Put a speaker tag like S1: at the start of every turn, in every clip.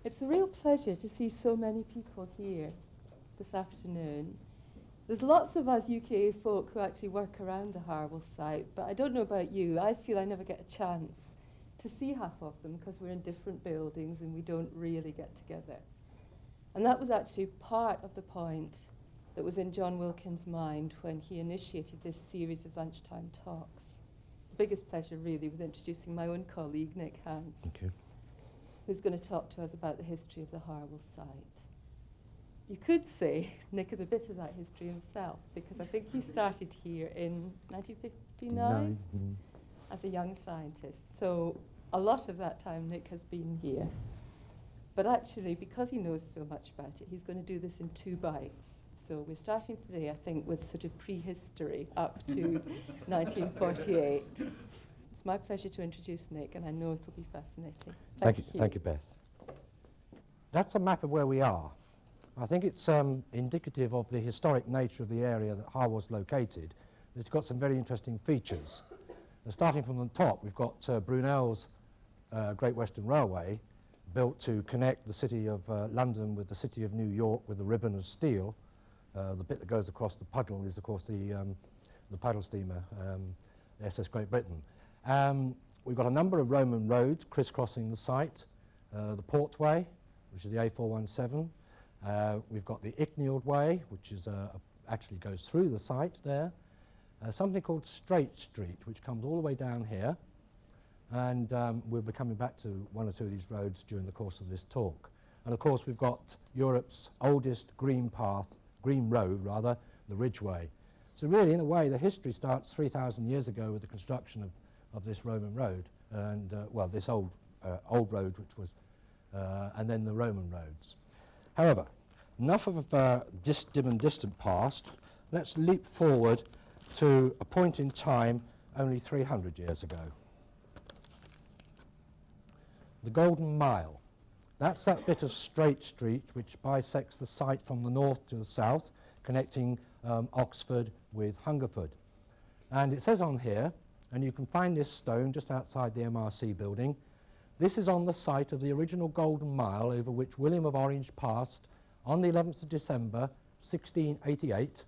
S1: It's a real pleasure to see so many people here this afternoon. There's lots of us UKAEA folk who actually work around the Harwell site, but I don't know about you. I feel I never get a chance to see half of them because we're in different buildings and we don't really get together. And that was actually part of the point that was in John Wilkins' mind when he initiated this series of lunchtime talks. The biggest pleasure really was introducing my own colleague, Nick Hance.
S2: Thank you.
S1: Who's going to talk to us about the history of the Harwell site. You could say Nick has a bit of that history himself, because I think he started here in 1959 as a young scientist. So a lot of that time Nick has been here. But actually, because he knows so much about it, he's going to do this in 2 bites. So we're starting today, I think, with sort of prehistory up to 1948. It's my pleasure to introduce Nick, and I know it'll be fascinating.
S2: Thank you, Beth. That's a map of where we are. I think it's indicative of the historic nature of the area that Harwell's located. It's got some very interesting features. Starting from the top, we've got Brunel's Great Western Railway, built to connect the city of London with the city of New York with the ribbon of steel. The bit that goes across the puddle is, of course, the paddle steamer, SS Great Britain. We've got a number of Roman roads crisscrossing the site. The Portway, which is the A417. We've got the Icknield Way, which is actually goes through the site there. Something called Straight Street, which comes all the way down here. And we'll be coming back to 1 or 2 of these roads during the course of this talk. And of course, we've got Europe's oldest green road, the Ridgeway. So really, in a way, the history starts 3,000 years ago with the construction of this Roman road, and well, this old road, which was, and then the Roman roads. However, enough of dim and distant past. Let's leap forward to a point in time only 300 years ago. The Golden Mile. That's that bit of Straight Street which bisects the site from the north to the south, connecting Oxford with Hungerford. And it says on here, and you can find this stone just outside the MRC building, this is on the site of the original Golden Mile over which William of Orange passed on the 11th of December 1688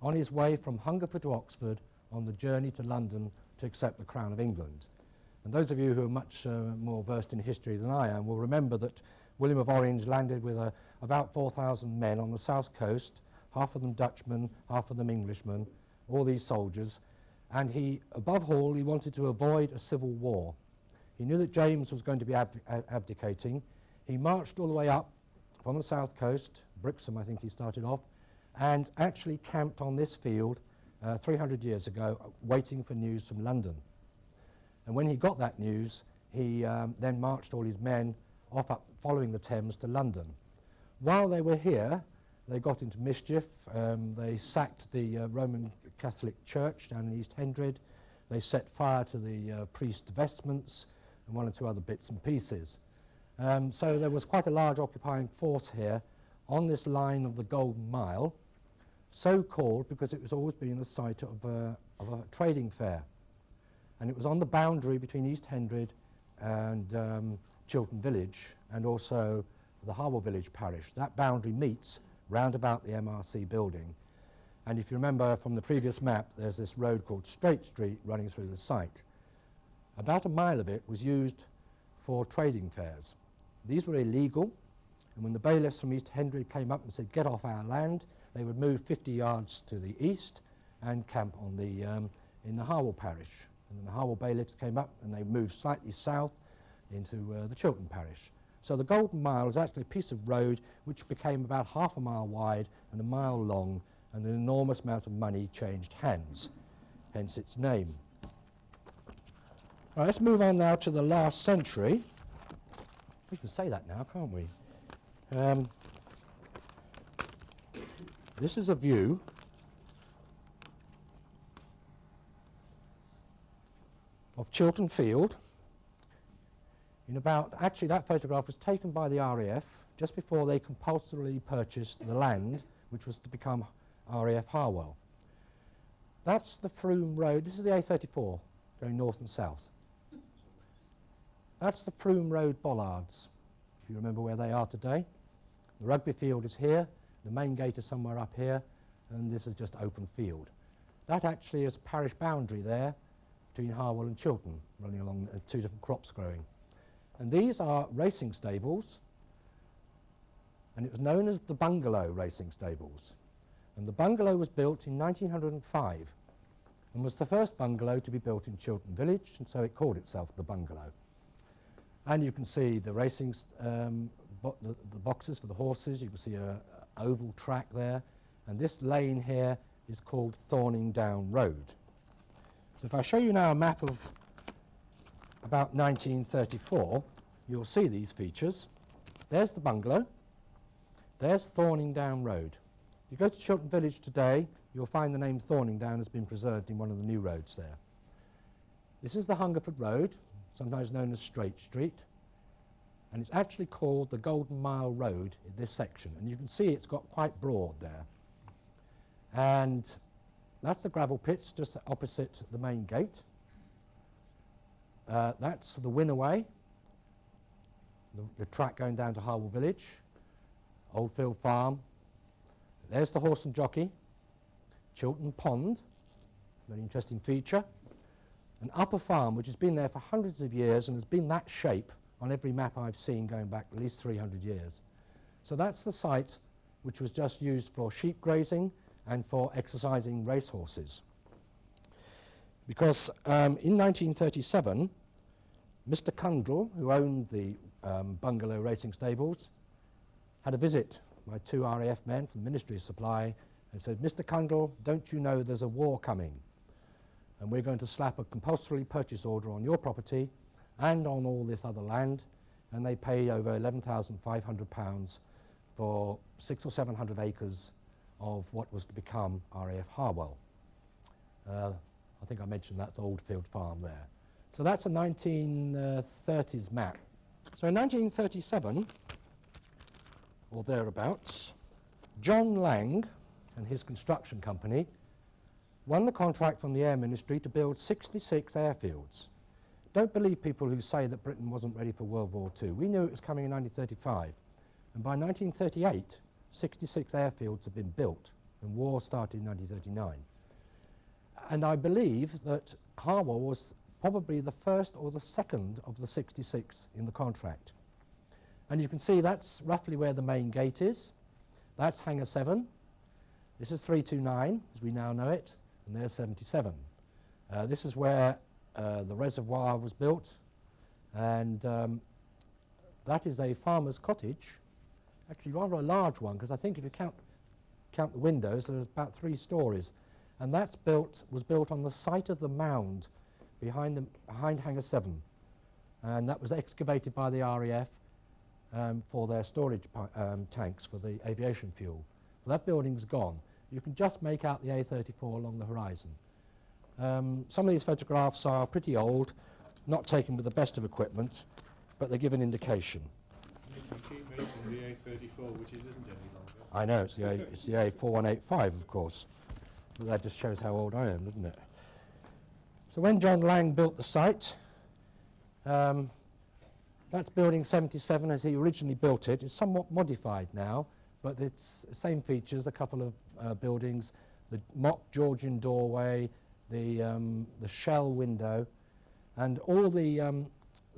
S2: on his way from Hungerford to Oxford on the journey to London to accept the Crown of England. And those of you who are much more versed in history than I am will remember that William of Orange landed with about 4,000 men on the south coast, half of them Dutchmen, half of them Englishmen, all these soldiers, and he, above all, he wanted to avoid a civil war. He knew that James was going to be abdicating. He marched all the way up from the south coast, Brixham I think he started off, and actually camped on this field 300 years ago, waiting for news from London. And when he got that news, he then marched all his men off up following the Thames to London. While they were here, they got into mischief. They sacked the Roman Catholic Church down in East Hendred. They set fire to the priest's vestments and 1 or 2 other bits and pieces. So there was quite a large occupying force here on this line of the Golden Mile, so called because it was always been the site of a trading fair. And it was on the boundary between East Hendred and Chiltern Village, and also the Harwell Village parish. That boundary meets round about the MRC building. And if you remember from the previous map, there's this road called Straight Street running through the site. About a mile of it was used for trading fairs. These were illegal, and when the bailiffs from East Hendred came up and said, "Get off our land," they would move 50 yards to the east and camp on in the Harwell parish. And then the Harwell bailiffs came up and they moved slightly south into the Chiltern parish. So the Golden Mile is actually a piece of road which became about half a mile wide and a mile long, and an enormous amount of money changed hands, hence its name. Right, let's move on now to the last century. We can say that now, can't we? This is a view of Chiltern Field. Actually that photograph was taken by the RAF just before they compulsorily purchased the land which was to become RAF Harwell. That's the Frome Road. This is the A34 going north and south. That's the Frome Road bollards. if you remember where they are today. The rugby field is here, the main gate is somewhere up here, and this is just open field. That actually is a parish boundary there between Harwell and Chiltern, running along two different crops growing. And these are racing stables, and it was known as the Bungalow Racing Stables. And the bungalow was built in 1905 and was the first bungalow to be built in Chiltern Village, and so it called itself the Bungalow. And you can see the racing, the boxes for the horses. You can see an oval track there. And this lane here is called Thorning Down Road. So if I show you now a map of about 1934, you'll see these features. There's the bungalow. There's Thorning Down Road. If you go to Chiltern Village today, you'll find the name Thorning Down has been preserved in one of the new roads there. This is the Hungerford Road, sometimes known as Straight Street, and it's actually called the Golden Mile Road in this section, and you can see it's got quite broad there. And that's the gravel pits just opposite the main gate. That's the Winnoway, the track going down to Harwell Village, Oldfield Farm. There's the Horse and Jockey, Chiltern Pond, very interesting feature, an upper farm which has been there for hundreds of years and has been that shape on every map I've seen going back at least 300 years. So that's the site which was just used for sheep grazing and for exercising racehorses. Because in 1937, Mr. Cundall, who owned the Bungalow Racing Stables, had a visit by two RAF men from the Ministry of Supply and said, "Mr. Cundall, don't you know there's a war coming? And we're going to slap a compulsory purchase order on your property and on all this other land." And they paid over £11,500 for 600 or 700 acres of what was to become RAF Harwell. I think I mentioned that's Oldfield Farm there. So that's a 1930s map. So in 1937, or thereabouts, John Lang and his construction company won the contract from the Air Ministry to build 66 airfields. Don't believe people who say that Britain wasn't ready for World War II. We knew it was coming in 1935. And by 1938, 66 airfields had been built, and war started in 1939. And I believe that Harwell was probably the first or the second of the 66 in the contract. And you can see that's roughly where the main gate is. That's Hangar 7. This is 329, as we now know it, and there's 77. This is where the reservoir was built, and that is a farmer's cottage, actually rather a large one, because I think if you count the windows, there's about 3 stories. And was built on the site of the mound behind Hangar 7. And that was excavated by the RAF for their storage tanks for the aviation fuel. So that building's gone. You can just make out the A34 along the horizon. Some of these photographs are pretty old, not taken with the best of equipment, but they give an indication.
S3: You keep mentioning the A34, which isn't any longer.
S2: I know, it's the A4185, of course. But that just shows how old I am, doesn't it? So when John Lang built the site, that's building 77 as he originally built it. It's somewhat modified now, but it's the same features, a couple of buildings, the mock Georgian doorway, the shell window, and all the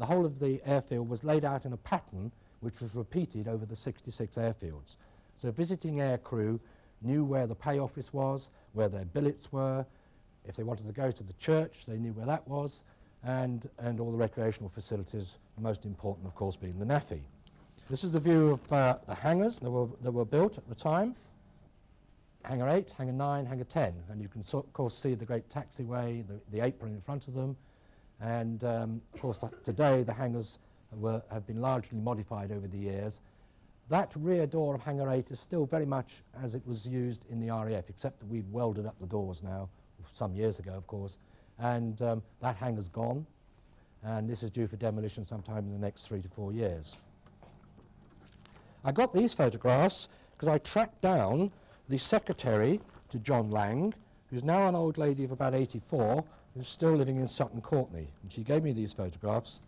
S2: whole of the airfield was laid out in a pattern which was repeated over the 66 airfields. So visiting air crew knew where the pay office was, where their billets were. If they wanted to go to the church, they knew where that was, and all the recreational facilities, the most important, of course, being the NAFI. This is the view of the hangars that were built at the time. Hangar 8, Hangar 9, Hangar 10, and you can of course see the great taxiway, the apron in front of them, and of course today the hangars have been largely modified over the years. That rear door of Hangar 8 is still very much as it was used in the RAF, except that we've welded up the doors now, some years ago of course, and that hangar's gone, and this is due for demolition sometime in the next 3 to 4 years. I got these photographs because I tracked down the secretary to John Lang, who's now an old lady of about 84, who's still living in Sutton Courtenay, and she gave me these photographs.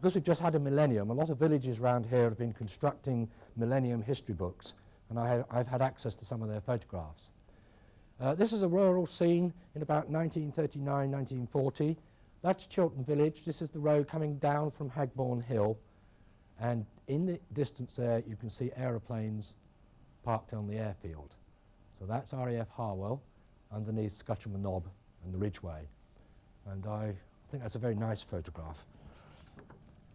S2: because we've just had a millennium, a lot of villages around here have been constructing millennium history books, and I've had access to some of their photographs. This is a rural scene in about 1939, 1940. That's Chiltern Village. This is the road coming down from Hagbourne Hill, and in the distance there you can see aeroplanes parked on the airfield. So that's RAF Harwell underneath Scutcham Knob and the Ridgeway, and I think that's a very nice photograph.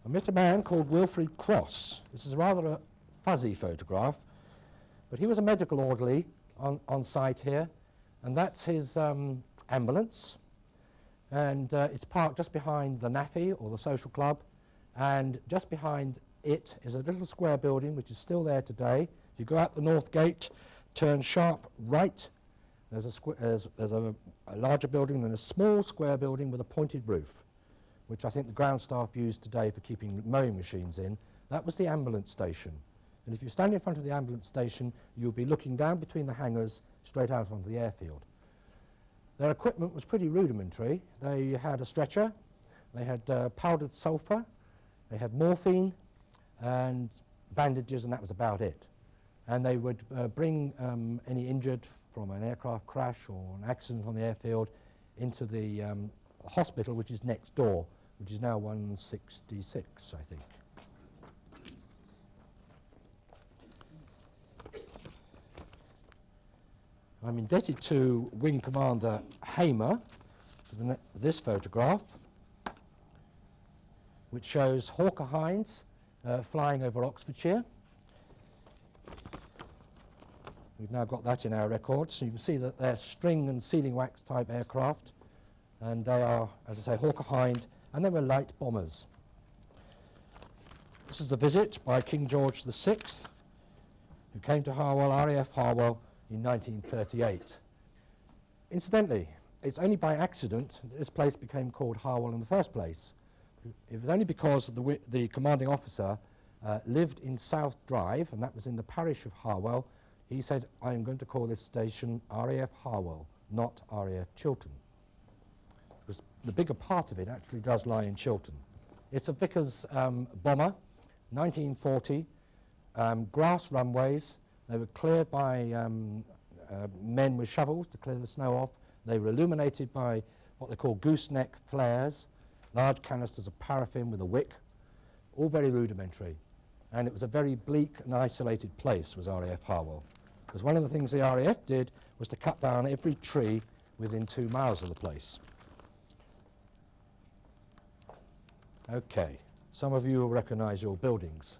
S2: I met a man called Wilfred Cross. This is rather a fuzzy photograph, but he was a medical orderly on site here, and that's his ambulance, and it's parked just behind the NAFI, or the social club, and just behind it is a little square building which is still there today. If you go out the north gate, turn sharp right, there's a larger building, then a small square building with a pointed roof, which I think the ground staff use today for keeping mowing machines in. That was the ambulance station. And if you stand in front of the ambulance station, you'll be looking down between the hangars straight out onto the airfield. Their equipment was pretty rudimentary. They had a stretcher, they had powdered sulphur, they had morphine and bandages, and that was about it. And they would bring any injured from an aircraft crash or an accident on the airfield into the hospital, which is next door, which is now 166, I think. I'm indebted to Wing Commander Hamer for this photograph, which shows Hawker Hinds flying over Oxfordshire. We've now got that in our records, so you can see that they're string and sealing wax type aircraft, and they are, as I say, Hawker Hind, and they were light bombers. This is a visit by King George VI, who came to Harwell, RAF Harwell, in 1938. Incidentally, it's only by accident that this place became called Harwell in the first place. It was only because the commanding officer lived in South Drive, and that was in the parish of Harwell. He said, I am going to call this station RAF Harwell, not RAF Chiltern. Because the bigger part of it actually does lie in Chiltern. It's a Vickers bomber, 1940, grass runways. They were cleared by men with shovels to clear the snow off. They were illuminated by what they call gooseneck flares, large canisters of paraffin with a wick, all very rudimentary. And it was a very bleak and isolated place, was RAF Harwell. Because one of the things the RAF did was to cut down every tree within 2 miles of the place. Okay, some of you will recognise your buildings.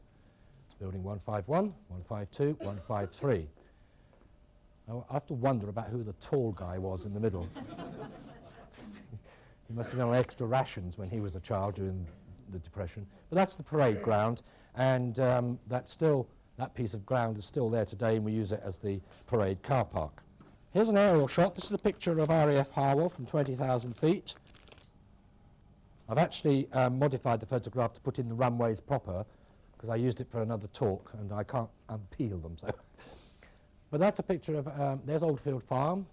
S2: Building 151, 152, 153. I have to wonder about who the tall guy was in the middle. He must have been on extra rations when he was a child during the Depression. But that's the parade ground, and that piece of ground is still there today, and we use it as the parade car park. Here's an aerial shot. This is a picture of RAF Harwell from 20,000 feet. I've actually modified the photograph to put in the runways proper, because I used it for another talk, and I can't unpeel them. So, but that's a picture of, there's Oldfield Farm,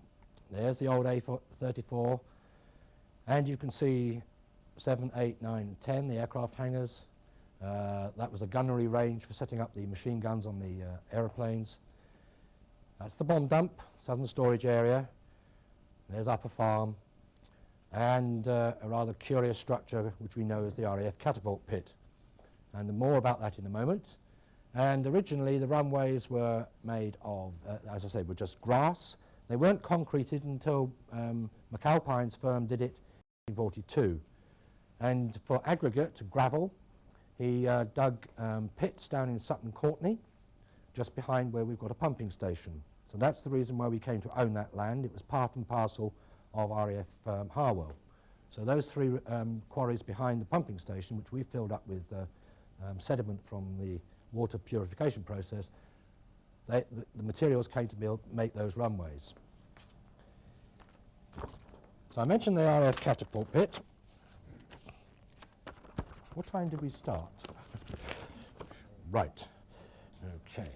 S2: there's the old A34, and you can see 7, 8, 9, and 10, the aircraft hangars. That was a gunnery range for setting up the machine guns on the aeroplanes. That's the bomb dump, southern storage area. There's Upper Farm, and a rather curious structure which we know as the RAF catapult pit. And more about that in a moment. And originally the runways were made of, as I say, were just grass. They weren't concreted until McAlpine's firm did it in 1942. And for aggregate gravel, he dug pits down in Sutton Courtenay, just behind where we've got a pumping station. So that's the reason why we came to own that land. It was part and parcel of RAF Harwell. So those 3 quarries behind the pumping station, which we filled up with sediment from the water purification process, the materials came to make those runways. So I mentioned the RAF catapult pit. What time did we start? Right. Okay.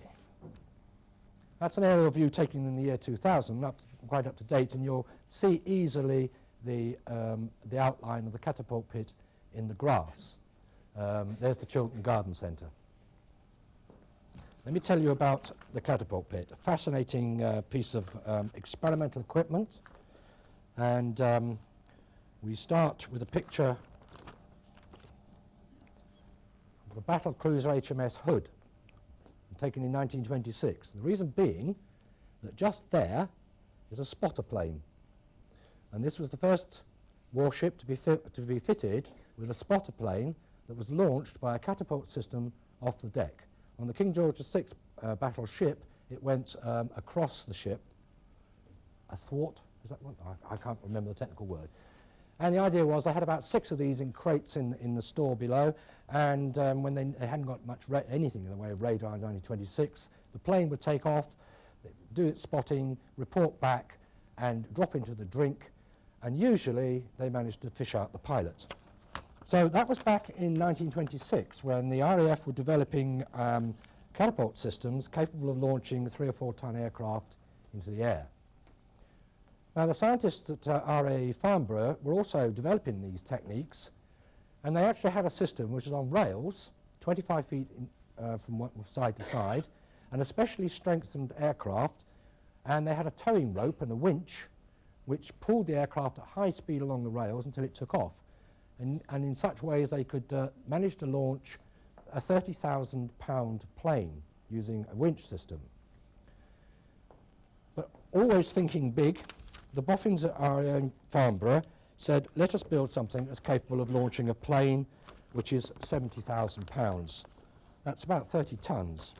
S2: That's an aerial view taken in the year 2000, quite up to date, and you'll see easily the outline of the catapult pit in the grass. There's the Chiltern Garden Centre. Let me tell you about the catapult pit, a fascinating piece of experimental equipment. And we start with a picture of the battle cruiser HMS Hood, taken in 1926. The reason being that just there is a spotter plane. And this was the first warship to be fitted with a spotter plane that was launched by a catapult system off the deck. On the King George VI battleship, it went across the ship, athwart, is that one? I can't remember the technical word. And the idea was they had about 6 of these in crates in the store below, and when they hadn't got much anything in the way of radar in 1926, the plane would take off, do its spotting, report back, and drop into the drink, and usually they managed to fish out the pilot. So that was back in 1926 when the RAF were developing catapult systems capable of launching 3 or 4 ton aircraft into the air. Now the scientists at RAE Farnborough were also developing these techniques, and they actually had a system which was on rails, 25 feet from side to side, an especially strengthened aircraft, and they had a towing rope and a winch which pulled the aircraft at high speed along the rails until it took off. And in such ways they could manage to launch a 30,000-pound plane using a winch system. But always thinking big, the boffins at RAE Farnborough said, let us build something that's capable of launching a plane which is 70,000 pounds. That's about 30 tons.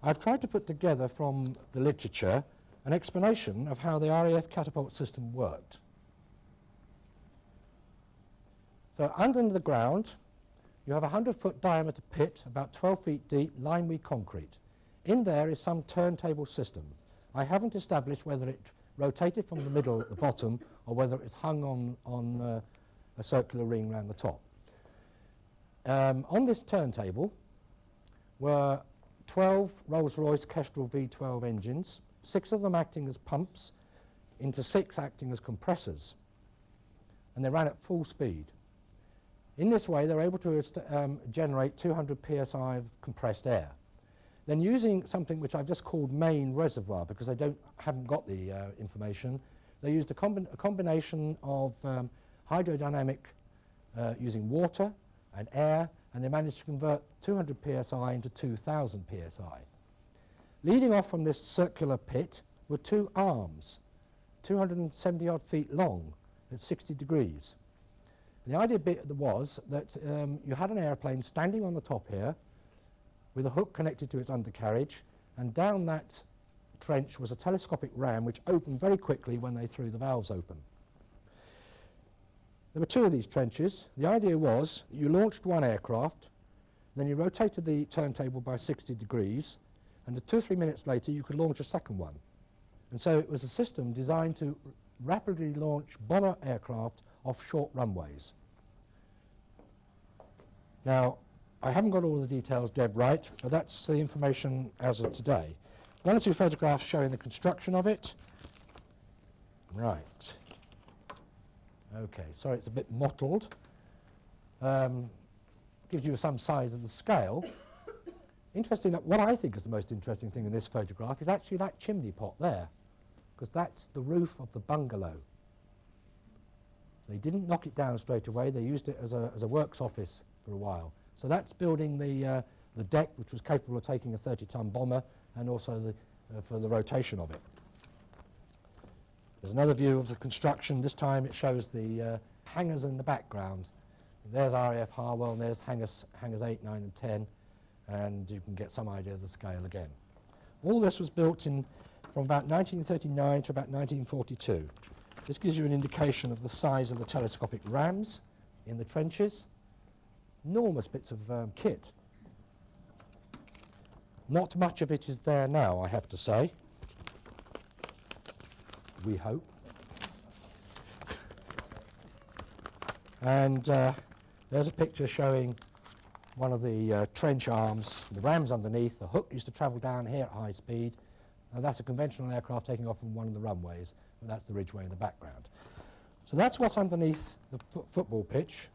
S2: I've tried to put together from the literature an explanation of how the RAF catapult system worked. So under the ground, you have a 100-foot diameter pit, about 12 feet deep, lined with concrete. In there is some turntable system. I haven't established whether it rotated from the middle at the bottom or whether it's hung on a circular ring around the top. On this turntable were 12 Rolls-Royce Kestrel V12 engines, 6 of them acting as pumps, into 6 acting as compressors, and they ran at full speed. In this way, they were able to generate 200 psi of compressed air. Then using something which I've just called main reservoir, because they haven't got the information, they used a combination of hydrodynamic using water and air, and they managed to convert 200 psi into 2,000 psi. Leading off from this circular pit were 2 arms, 270 odd feet long at 60 degrees. And the idea was that you had an airplane standing on the top here with a hook connected to its undercarriage, and down that trench was a telescopic ram which opened very quickly when they threw the valves open. There were 2 of these trenches. The idea was you launched one aircraft, then you rotated the turntable by 60 degrees, and 2 or 3 minutes later you could launch a second one. And so it was a system designed to rapidly launch bomber aircraft off short runways. Now, I haven't got all the details dead right, but that's the information as of today. 1 or 2 photographs showing the construction of it. Right. Okay, sorry it's a bit mottled. Gives you some size of the scale. Interesting, what I think is the most interesting thing in this photograph is actually that chimney pot there, because that's the roof of the bungalow. They didn't knock it down straight away, they used it as a works office for a while. So that's building the deck, which was capable of taking a 30-ton bomber, and also for the rotation of it. There's another view of the construction. This time it shows the hangars in the background. There's RAF Harwell, and there's hangars 8, 9 and 10, and you can get some idea of the scale again. All this was built from about 1939 to about 1942. This gives you an indication of the size of the telescopic rams in the trenches. Enormous bits of kit. Not much of it is there now, I have to say. We hope. And there's a picture showing one of the trench arms, the rams underneath. The hook used to travel down here at high speed. And that's a conventional aircraft taking off from one of the runways, and that's the ridgeway in the background. So that's what's underneath the football pitch.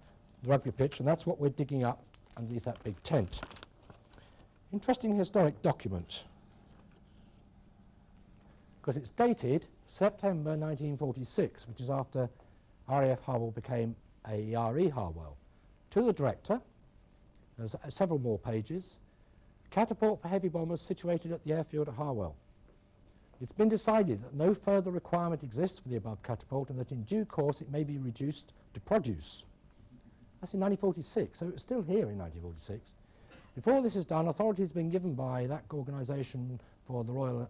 S2: the rugby pitch, and that's what we're digging up underneath that big tent. Interesting historic document, because it's dated September 1946, which is after RAF Harwell became AERE Harwell. To the director, there's several more pages. Catapult for heavy bombers situated at the airfield at Harwell. It's been decided that no further requirement exists for the above catapult and that in due course it may be reduced to produce. That's in 1946, so it was still here in 1946. Before this is done, authority has been given by that organisation for the Royal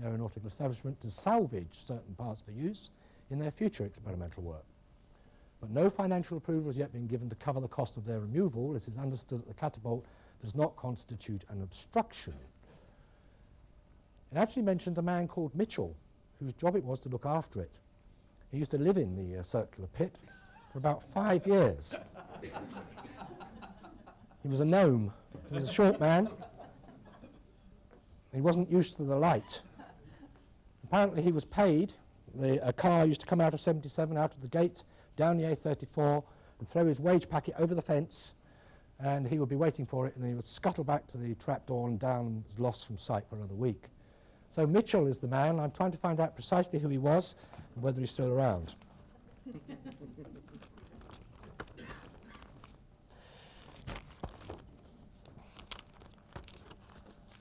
S2: Aeronautical Establishment to salvage certain parts for use in their future experimental work. But no financial approval has yet been given to cover the cost of their removal, as it is understood that the catapult does not constitute an obstruction. It actually mentioned a man called Mitchell, whose job it was to look after it. He used to live in the circular pit for about 5 years. He was a gnome. He was a short man. He wasn't used to the light. Apparently he was paid. A car used to come out of 77, out of the gate, down the A34, and throw his wage packet over the fence, and he would be waiting for it, and he would scuttle back to the trapdoor and down and was lost from sight for another week. So Mitchell is the man. I'm trying to find out precisely who he was and whether he's still around.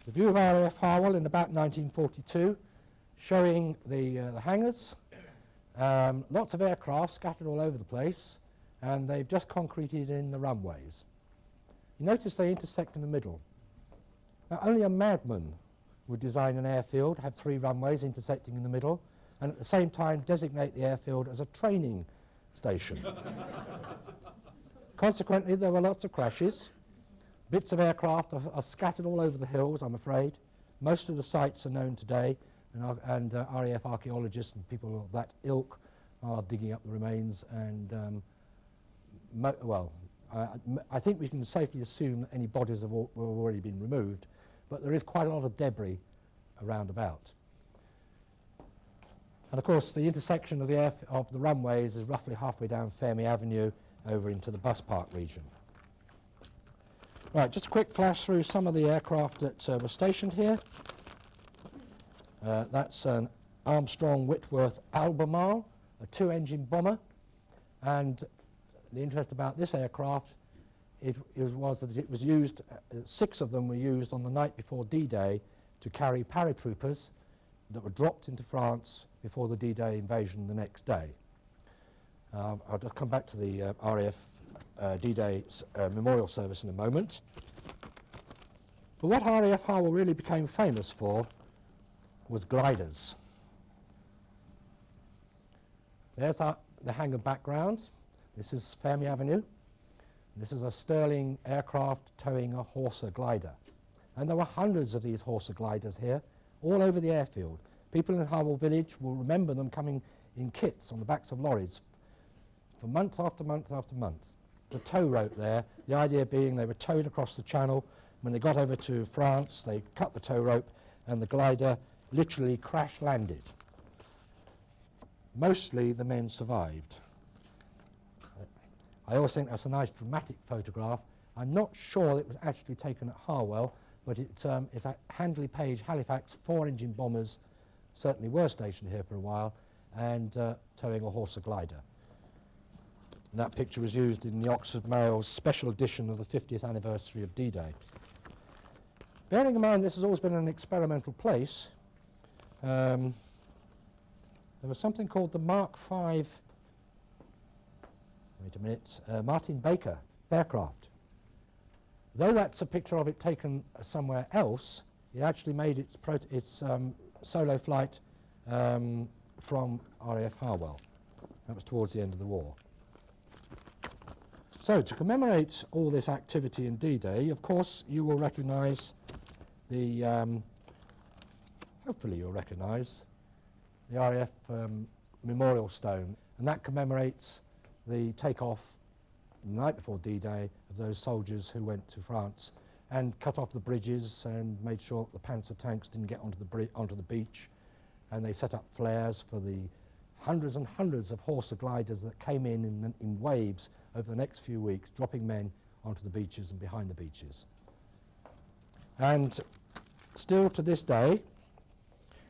S2: The view of RAF Harwell in about 1942, showing the hangars, lots of aircraft scattered all over the place, and they've just concreted in the runways. You notice they intersect in the middle. Now, only a madman would design an airfield, have 3 runways intersecting in the middle, and at the same time designate the airfield as a training station. Consequently, there were lots of crashes. Bits of aircraft are scattered all over the hills, I'm afraid. Most of the sites are known today, and RAF archaeologists and people of that ilk are digging up the remains, and I think we can safely assume that any bodies have already been removed, but there is quite a lot of debris around about. And of course, the intersection of the runways is roughly halfway down Fermi Avenue over into the bus park region. Right, just a quick flash through some of the aircraft that were stationed here. That's an Armstrong Whitworth Albemarle, a 2-engine bomber, and the interest about this aircraft was that it was used, 6 of them were used on the night before D-Day to carry paratroopers that were dropped into France before the D-Day invasion the next day. I'll just come back to the RAF D-Day memorial service in a moment. But what RAF Harwell really became famous for was gliders. There's the hangar background. This is Fermi Avenue. This is a Stirling aircraft towing a Horsa glider. And there were hundreds of these Horsa gliders here, all over the airfield. People in Harwell village will remember them coming in kits on the backs of lorries for month after month after month. The tow rope there, the idea being they were towed across the channel. When they got over to France, they cut the tow rope and the glider literally crash landed. Mostly the men survived. I always think that's a nice dramatic photograph. I'm not sure it was actually taken at Harwell, but it's at Handley Page, Halifax. 4-engine bombers certainly were stationed here for a while, and towing a Horsa glider. And that picture was used in the Oxford Mail's special edition of the 50th anniversary of D-Day. Bearing in mind this has always been an experimental place, there was something called the Mark V, Martin Baker aircraft. Though that's a picture of it taken somewhere else, it actually made its solo flight from RAF Harwell. That was towards the end of the war. So, to commemorate all this activity in D-Day, of course, you will recognise the, hopefully you'll recognise the RAF Memorial Stone, and that commemorates the takeoff the night before D-Day of those soldiers who went to France and cut off the bridges and made sure that the Panzer tanks didn't get onto the beach, and they set up flares for the hundreds and hundreds of Horsa gliders that came in waves over the next few weeks, dropping men onto the beaches and behind the beaches. And still to this day,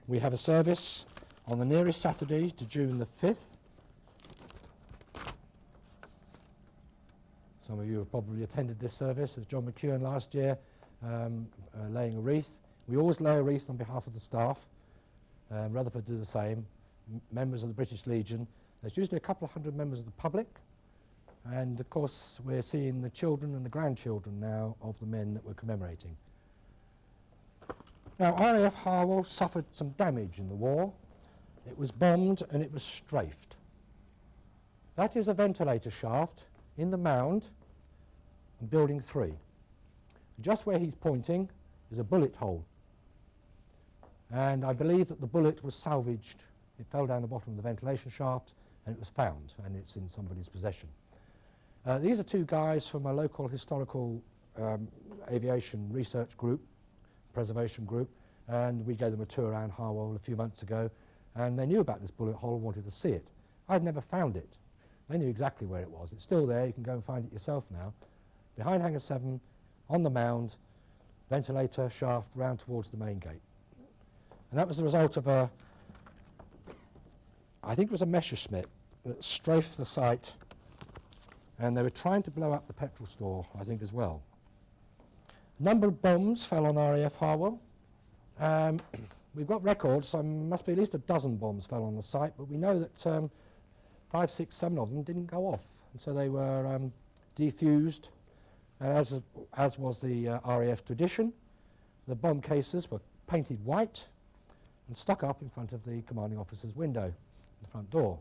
S2: we have a service on the nearest Saturday to June the 5th. Some of you have probably attended this service as John McEwen last year, laying a wreath. We always lay a wreath on behalf of the staff. Rutherford do the same. Members of the British Legion. There's usually a couple of hundred members of the public. And of course, we're seeing the children and the grandchildren now of the men that we're commemorating. Now, RAF Harwell suffered some damage in the war. It was bombed and it was strafed. That is a ventilator shaft in the mound in Building 3. Just where he's pointing is a bullet hole. And I believe that the bullet was salvaged. It fell down the bottom of the ventilation shaft and it was found, and it's in somebody's possession. These are two guys from a local historical aviation research group, preservation group, and we gave them a tour around Harwell a few months ago, and they knew about this bullet hole and wanted to see it. I'd never found it. They knew exactly where it was. It's still there. You can go and find it yourself now. Behind Hangar 7, on the mound, ventilator shaft round towards the main gate. And that was the result of I think it was a Messerschmitt that strafed the site, and they were trying to blow up the petrol store, I think, as well. A number of bombs fell on RAF Harwell. We've got records, must be at least a dozen bombs fell on the site, but we know that 5, 6, 7 of them didn't go off, and so they were defused. And as was the RAF tradition, the bomb cases were painted white and stuck up in front of the commanding officer's window, the front door.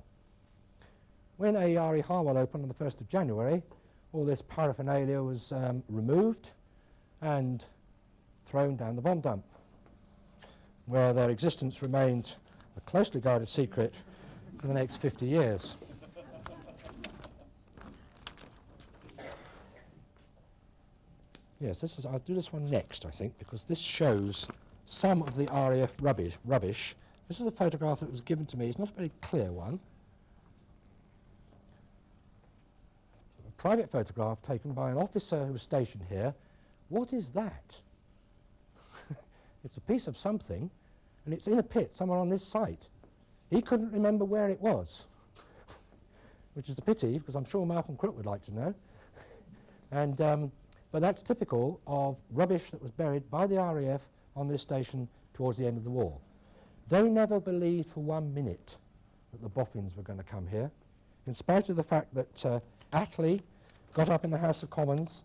S2: When ARE Harwell opened on the 1st of January, all this paraphernalia was removed and thrown down the bomb dump, where their existence remained a closely guarded secret for the next 50 years. Yes, I'll do this one next, I think, because this shows some of the RAF rubbish. This is a photograph that was given to me. It's not a very clear one. A private photograph taken by an officer who was stationed here. What is that? It's a piece of something, and it's in a pit somewhere on this site. He couldn't remember where it was, which is a pity, because I'm sure Malcolm Crook would like to know. And but that's typical of rubbish that was buried by the RAF on this station towards the end of the war. They never believed for 1 minute that the boffins were going to come here, in spite of the fact that Attlee got up in the House of Commons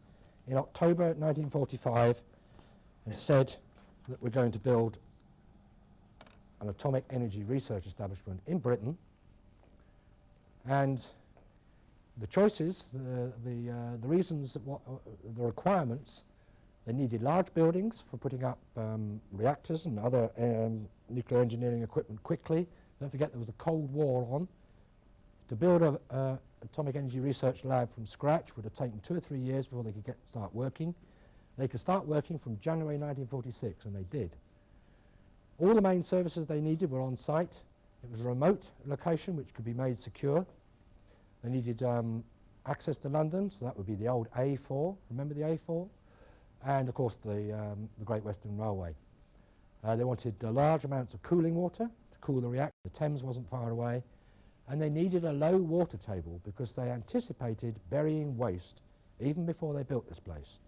S2: in October 1945 and said that we're going to build an atomic energy research establishment in Britain, and the choices, the reasons, the requirements, they needed large buildings for putting up reactors and other nuclear engineering equipment quickly. Don't forget there was a Cold War on. To build an atomic energy research lab from scratch would have taken 2 or 3 years before they could start working. They could start working from January 1946, and they did. All the main services they needed were on site. It was a remote location which could be made secure. They needed access to London, so that would be the old A4. Remember the A4? And of course the Great Western Railway. They wanted large amounts of cooling water to cool the reactor. The Thames wasn't far away. And they needed a low water table because they anticipated burying waste even before they built this place.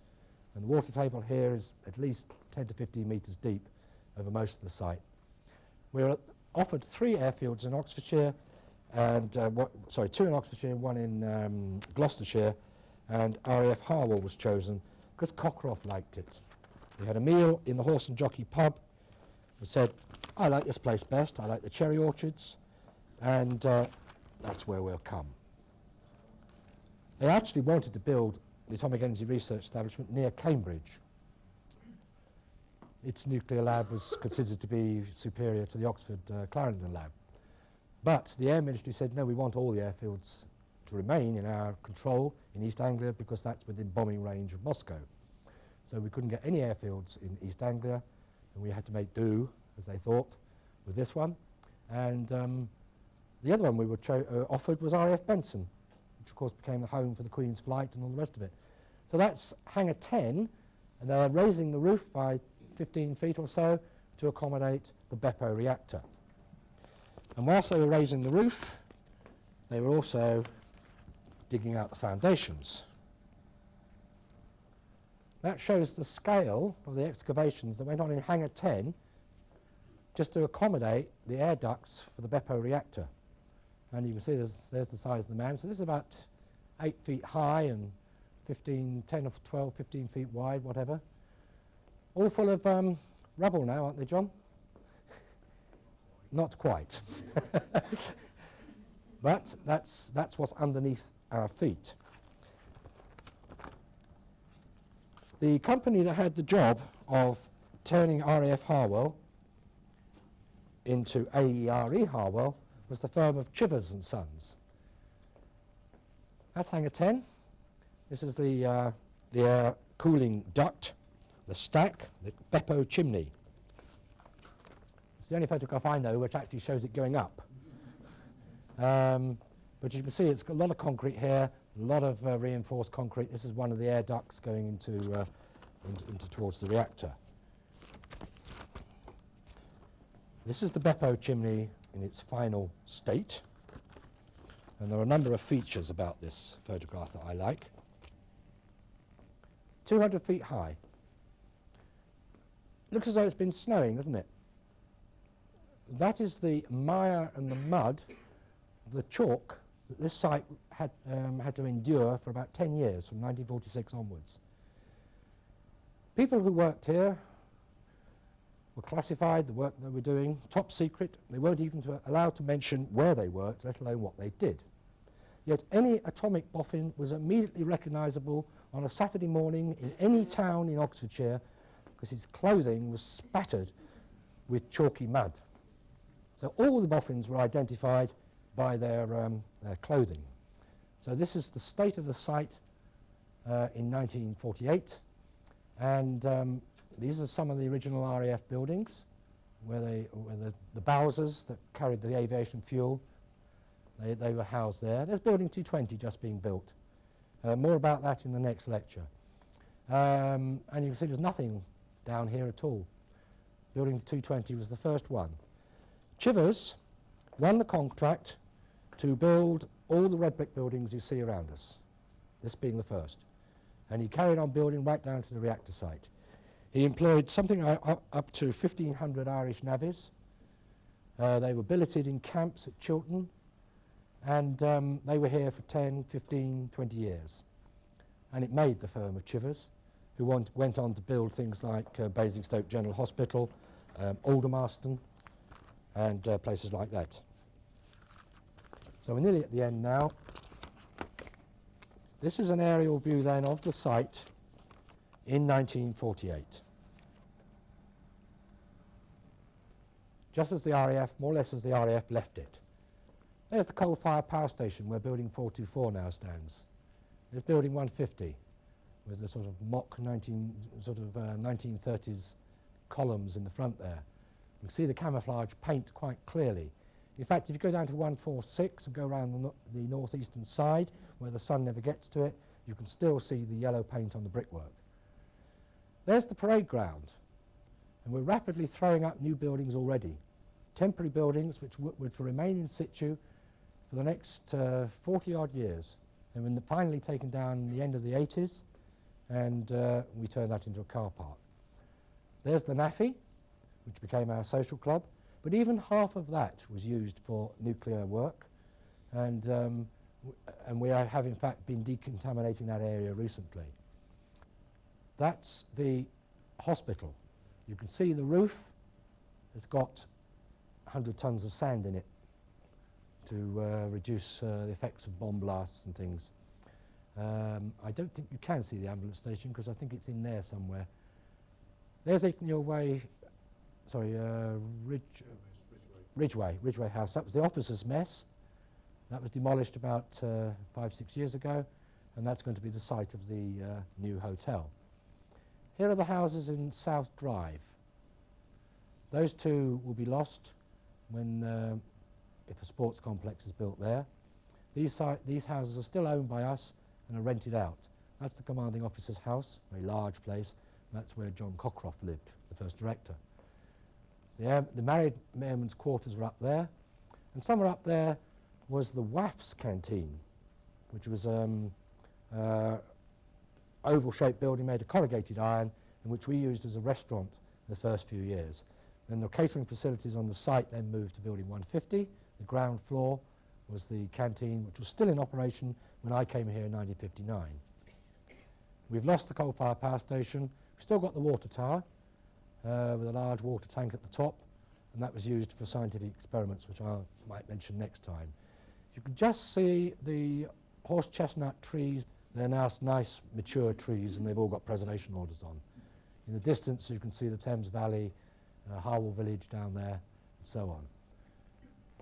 S2: And the water table here is at least 10 to 15 metres deep over most of the site. We were offered 3 airfields in Oxfordshire, and 2 in Oxfordshire and 1 in Gloucestershire, and RAF Harwell was chosen because Cockcroft liked it. We had a meal in the Horse and Jockey pub. We said, I like this place best, I like the cherry orchards, and that's where we'll come. They actually wanted to build the Atomic Energy Research Establishment near Cambridge. Its nuclear lab was considered to be superior to the Oxford Clarendon lab. But the Air Ministry said, no, we want all the airfields to remain in our control in East Anglia because that's within bombing range of Moscow. So we couldn't get any airfields in East Anglia, and we had to make do, as they thought, with this one. And The other one we were offered was RAF Benson, which of course became the home for the Queen's flight and all the rest of it. So that's Hangar 10, and they're raising the roof by 15 feet or so to accommodate the Beppo reactor. And whilst they were raising the roof, they were also digging out the foundations. That shows the scale of the excavations that went on in Hangar 10 just to accommodate the air ducts for the Beppo reactor. And you can see there's the size of the man. So this is about 8 feet high and 10 or 12, 15 feet wide, whatever. All full of rubble now, aren't they, John? Not quite. But that's what's underneath our feet. The company that had the job of turning RAF Harwell into AERE Harwell was the firm of Chivers and Sons. That's Hangar 10. This is the air cooling duct, the stack, the Beppo chimney. It's the only photograph I know which actually shows it going up. But you can see it's got a lot of concrete here, a lot of reinforced concrete. This is one of the air ducts going into towards the reactor. This is the Beppo chimney in its final state. And there are a number of features about this photograph that I like. 200 feet high. Looks as though it's been snowing, doesn't it? That is the mire and the mud, the chalk that this site had to endure for about 10 years, from 1946 onwards. People who worked here were classified, the work they were doing, top secret. They weren't even allowed to mention where they worked, let alone what they did. Yet any atomic boffin was immediately recognisable on a Saturday morning in any town in Oxfordshire because his clothing was spattered with chalky mud. So all the boffins were identified by their clothing. So this is the state of the site in 1948, and these are some of the original RAF buildings where the Bowsers that carried the aviation fuel, they were housed there. There's Building 220 just being built. More about that in the next lecture. And you can see there's nothing down here at all. Building 220 was the first one. Chivers won the contract to build all the red brick buildings you see around us, this being the first. And he carried on building right down to the reactor site. He employed something up to 1,500 Irish navvies. They were billeted in camps at Chiltern, and they were here for 10, 15, 20 years. And it made the firm of Chivers, who went on to build things like Basingstoke General Hospital, Aldermaston, and places like that. So we're nearly at the end now. This is an aerial view then of the site in 1948. Just as the RAF, more or less as the RAF left it. There's the coal-fired power station where Building 424 now stands. There's Building 150 with the sort of mock 1930s columns in the front there. You can see the camouflage paint quite clearly. In fact, if you go down to 146 and go around the northeastern side, where the sun never gets to it, you can still see the yellow paint on the brickwork. There's the parade ground, and we're rapidly throwing up new buildings already. Temporary buildings which will remain in situ for the next 40-odd years. They were finally taken down in the end of the 80s, and we turned that into a car park. There's the NAFI, which became our social club, but even half of that was used for nuclear work, and we have in fact been decontaminating that area recently. That's the hospital. You can see the roof has got 100 tons of sand in it to reduce the effects of bomb blasts and things. I don't think you can see the ambulance station because I think it's in there somewhere. There's Ridgeway House. That was the officers' mess. That was demolished about 5-6 years ago, and that's going to be the site of the new hotel. Here are the houses in South Drive. Those two will be lost when if a sports complex is built there. These houses are still owned by us and are rented out. That's the commanding officer's house, a very large place. That's where John Cockcroft lived, the first director. The married airmen's quarters were up there, and somewhere up there was the WAF's canteen, which was oval-shaped building made of corrugated iron, and which we used as a restaurant in the first few years. Then the catering facilities on the site then moved to building 150. The ground floor was the canteen, which was still in operation when I came here in 1959. We've lost the coal-fired power station. We've still got the water tower with a large water tank at the top, and that was used for scientific experiments, which I might mention next time. You can just see the horse chestnut trees. They're now nice, mature trees, and they've all got preservation orders on. In the distance, you can see the Thames Valley, Harwell village down there, and so on.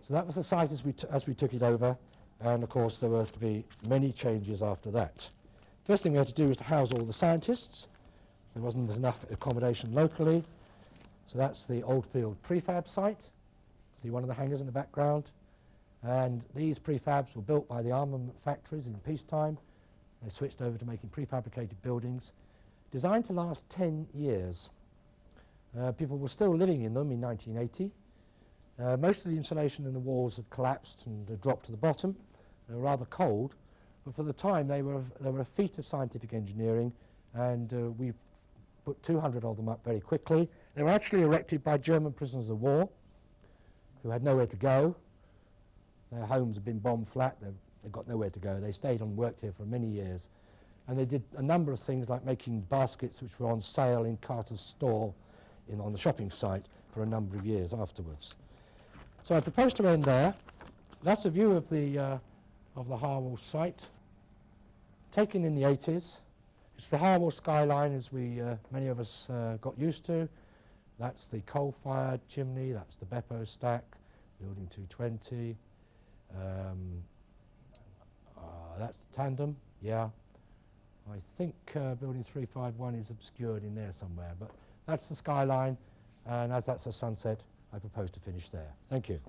S2: So that was the site as we took it over, and of course there were to be many changes after that. First thing we had to do was to house all the scientists. There wasn't enough accommodation locally, so that's the Oldfield prefab site. See one of the hangars in the background. And these prefabs were built by the armament factories in peacetime. They switched over to making prefabricated buildings, designed to last 10 years. People were still living in them in 1980. Most of the insulation in the walls had collapsed and had dropped to the bottom. They were rather cold, but for the time they were a feat of scientific engineering, and we put 200 of them up very quickly. They were actually erected by German prisoners of war who had nowhere to go. Their homes had been bombed flat. They got nowhere to go. They stayed and worked here for many years, and they did a number of things like making baskets which were on sale in Carter's store on the shopping site for a number of years afterwards. So I propose to end there. That's a view of the Harwell site, taken in the 80s. It's the Harwell skyline, as many of us got used to. That's the coal-fired chimney. That's the Beppo stack, building 220. That's the tandem. Yeah. I think building 351 is obscured in there somewhere, but that's the skyline, and as that's a sunset, I propose to finish there. Thank you.